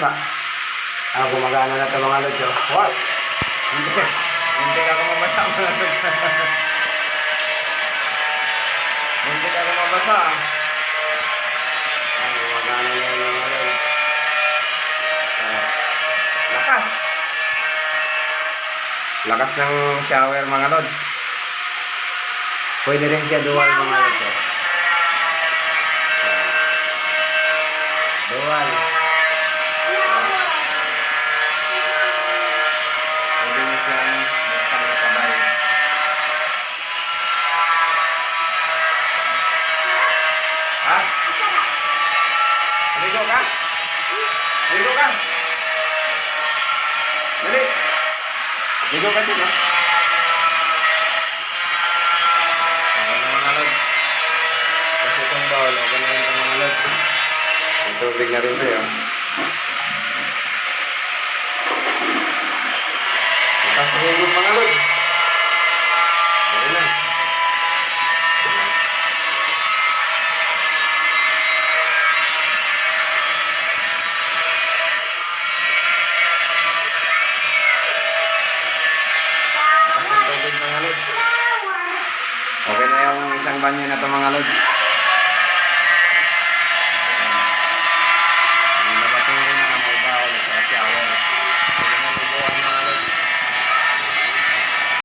basa. Gumagana na ito mga lods. Wow! Hindi ako mabasa mga lods. Hindi ako mabasa. Gumagana na yung mga lods. Lakas. Lakas ng shower mga lods. Pwede rin siya dual mga lods. Dual. Pwede nyo siyang sabay-sabay. Ha? Ligo ka? Ligo ka? Dali. Ligo ka dito. Okay na mga lods. Kasi itong bawal, okay na rin ito mga lods. May tubig na rin ito yun. Tapos higod mga lods. Okay na. Okay na yung isang banyo na ito mga lods.